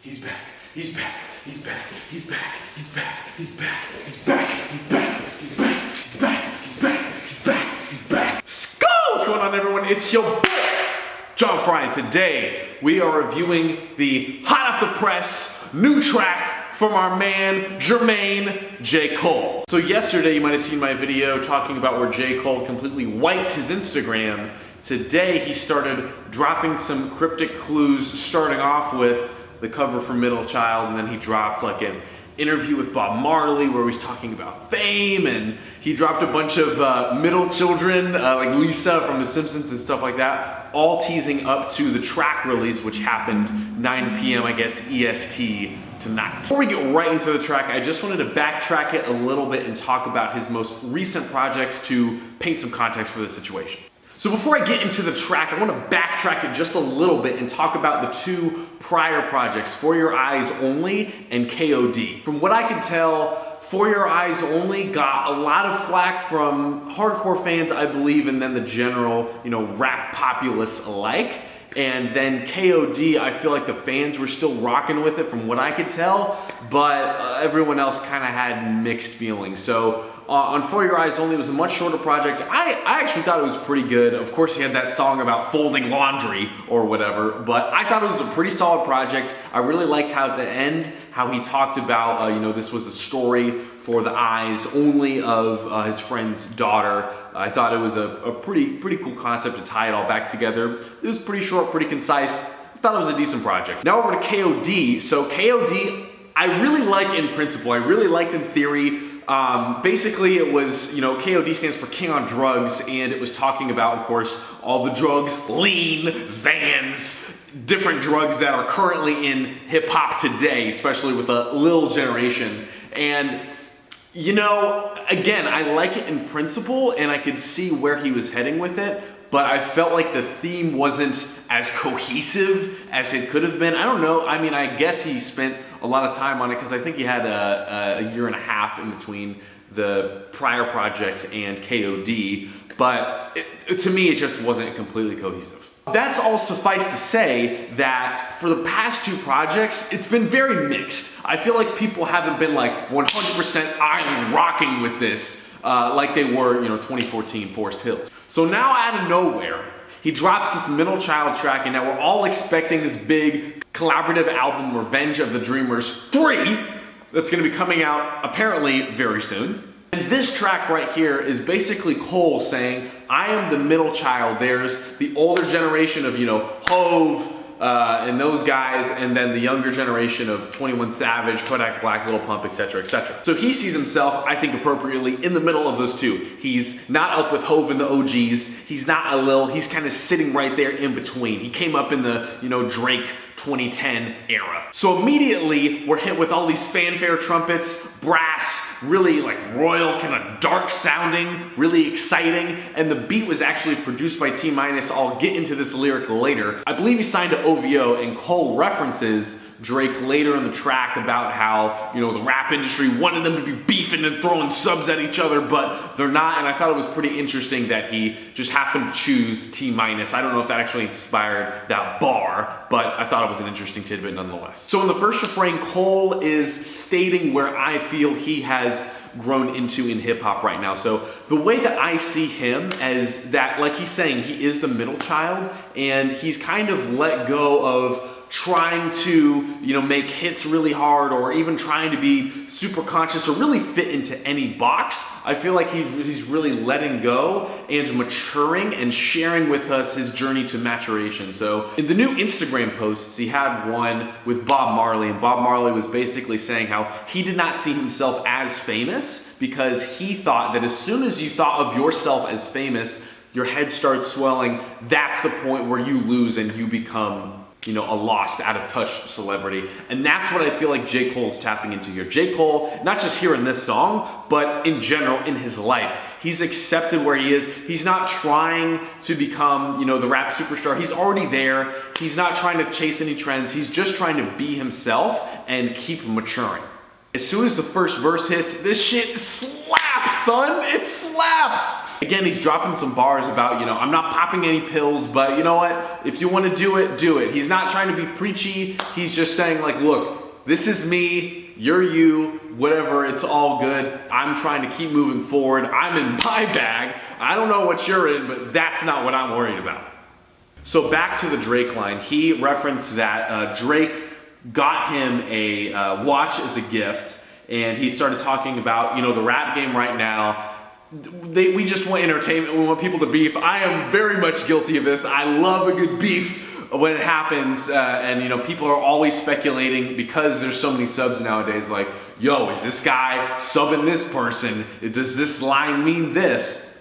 He's back. He's back. He's back. He's back. He's back. He's back. He's back. He's back. He's back. He's back. He's back. He's back. He's back. Skull! What's going on, everyone? It's your boy, John Fry, and today we are reviewing the hot off the press new track from our man Jermaine J. Cole. So yesterday you might have seen my video talking about where J. Cole completely wiped his Instagram. Today he started dropping some cryptic clues, starting off with the cover for Middle Child, and then he dropped like an interview with Bob Marley where he was talking about fame, and he dropped a bunch of middle children like Lisa from The Simpsons and stuff like that, all teasing up to the track release, which happened 9 p.m. I guess EST tonight. Before we get right into the track, I just wanted to backtrack it a little bit and talk about his most recent projects to paint some context for the situation. So before I get into the track, I want to backtrack it just a little bit and talk about the two prior projects, For Your Eyes Only and KOD. From what I can tell, For Your Eyes Only got a lot of flack from hardcore fans, I believe, and then the general, rap populace alike. And then KOD, I feel like the fans were still rocking with it from what I could tell, but everyone else kind of had mixed feelings. So on For Your Eyes Only, it was a much shorter project. I actually thought it was pretty good. Of course, he had that song about folding laundry or whatever, but I thought it was a pretty solid project. I really liked how at the end, how he talked about, this was a story for the eyes only of his friend's daughter. I thought it was a pretty cool concept to tie it all back together. It was pretty short, pretty concise. I thought it was a decent project. Now over to KOD. So KOD, I really like in principle. I really liked in theory. Basically it was, KOD stands for King on Drugs, and it was talking about, of course, all the drugs, lean, Xans, different drugs that are currently in hip hop today, especially with the Lil generation. And again, I like it in principle, and I could see where he was heading with it, but I felt like the theme wasn't as cohesive as it could have been. I don't know. I mean, I guess he spent a lot of time on it because I think he had a year and a half in between the prior project and KOD, but to me, it just wasn't completely cohesive. That's all suffice to say that for the past two projects, it's been very mixed. I feel like people haven't been like 100% I'm rocking with this like they were, 2014 Forest Hills. So now out of nowhere, he drops this Middle Child track, and now we're all expecting this big collaborative album, Revenge of the Dreamers 3, that's gonna be coming out apparently very soon. And this track right here is basically Cole saying, I am the middle child. There's the older generation of, Hove and those guys, and then the younger generation of 21 Savage, Kodak Black, Lil Pump, etc., etc. So he sees himself, I think appropriately, in the middle of those two. He's not up with Hove and the OGs. He's not a Lil. He's kind of sitting right there in between. He came up in the, Drake 2010 era. So immediately we're hit with all these fanfare trumpets, brass, really like royal, kind of dark sounding, really exciting, and the beat was actually produced by T-Minus. I'll get into this lyric later. I believe he signed to OVO, and Cole references Drake later in the track about how, the rap industry wanted them to be beefing and throwing subs at each other, but they're not, and I thought it was pretty interesting that he just happened to choose T-Minus. I don't know if that actually inspired that bar, but I thought it was an interesting tidbit nonetheless. So in the first refrain, Cole is stating where I feel he has grown into in hip hop right now. So the way that I see him as that, like he's saying, he is the middle child, and he's kind of let go of trying to, make hits really hard, or even trying to be super conscious or really fit into any box. I feel like he's really letting go and maturing and sharing with us his journey to maturation. So in the new Instagram posts, he had one with Bob Marley, and Bob Marley was basically saying how he did not see himself as famous because he thought that as soon as you thought of yourself as famous, your head starts swelling. That's the point where you lose and you become a lost, out of touch celebrity. And that's what I feel like J. Cole's tapping into here. J. Cole, not just here in this song, but in general in his life. He's accepted where he is. He's not trying to become, the rap superstar. He's already there. He's not trying to chase any trends. He's just trying to be himself and keep maturing. As soon as the first verse hits, this shit slaps, son. It slaps. Again, he's dropping some bars about, you know, I'm not popping any pills, but you know what? If you want to do it, do it. He's not trying to be preachy. He's just saying like, look, this is me, you're you, whatever, it's all good. I'm trying to keep moving forward. I'm in my bag. I don't know what you're in, but that's not what I'm worried about. So back to the Drake line. He referenced that Drake got him a watch as a gift, and he started talking about, you know, the rap game right now. We just want entertainment. We want people to beef. I am very much guilty of this. I love a good beef when it happens, and you know, people are always speculating because there's so many subs nowadays. Like, yo, is this guy subbing this person? Does this line mean this?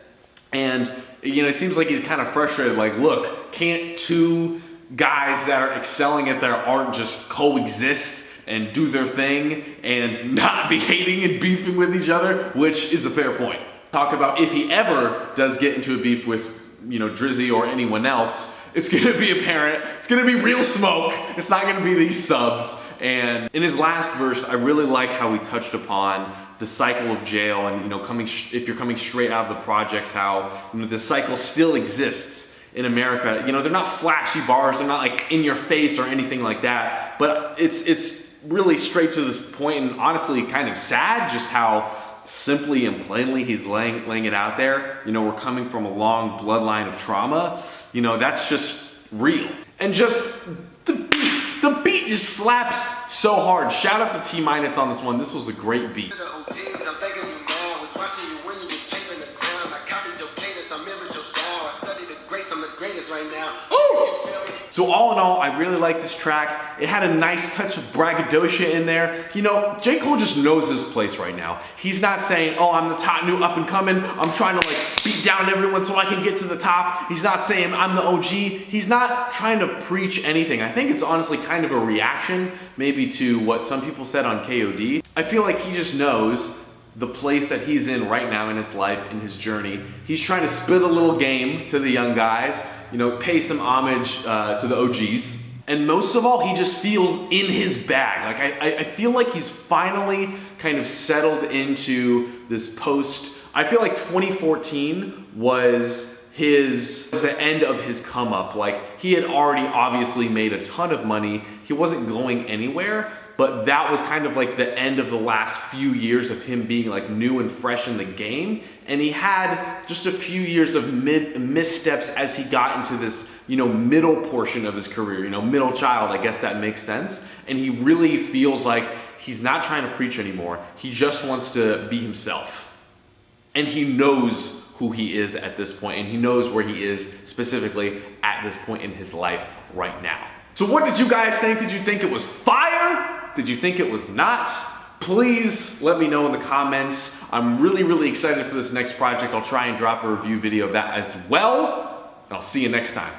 And you know, it seems like he's kind of frustrated. Like, look, can't two guys that are excelling at their art just coexist and do their thing and not be hating and beefing with each other? Which is a fair point. Talk about if he ever does get into a beef with, you know, Drizzy or anyone else, it's gonna be apparent, it's gonna be real smoke, it's not gonna be these subs. And in his last verse, I really like how he touched upon the cycle of jail and, you know, if you're coming straight out of the projects, how, you know, the cycle still exists in America. You know, they're not flashy bars, they're not like in your face or anything like that, but it's really straight to the point and honestly kind of sad just how simply and plainly he's laying it out there. You know, we're coming from a long bloodline of trauma. You know, that's just real. And just the beat just slaps so hard. Shout out to T-Minus on this one. This was a great beat. Right now. So all in all, I really like this track. It had a nice touch of braggadocio in there. You know, J. Cole just knows his place right now. He's not saying, oh, I'm this hot new up and coming. I'm trying to like beat down everyone so I can get to the top. He's not saying I'm the OG. He's not trying to preach anything. I think it's honestly kind of a reaction maybe to what some people said on KOD. I feel like he just knows the place that he's in right now in his life, in his journey. He's trying to spit a little game to the young guys, you know, pay some homage to the OGs. And most of all, he just feels in his bag. Like I feel like he's finally kind of settled into this post. I feel like 2014 was the end of his come up. Like he had already obviously made a ton of money. He wasn't going anywhere. But that was kind of like the end of the last few years of him being like new and fresh in the game. And he had just a few years of missteps as he got into this, you know, middle portion of his career, you know, middle child, I guess that makes sense. And he really feels like he's not trying to preach anymore. He just wants to be himself. And he knows who he is at this point, and he knows where he is specifically at this point in his life right now. So what did you guys think? Did you think it was fire? Did you think it was not? Please let me know in the comments. I'm really, really excited for this next project. I'll try and drop a review video of that as well. And I'll see you next time.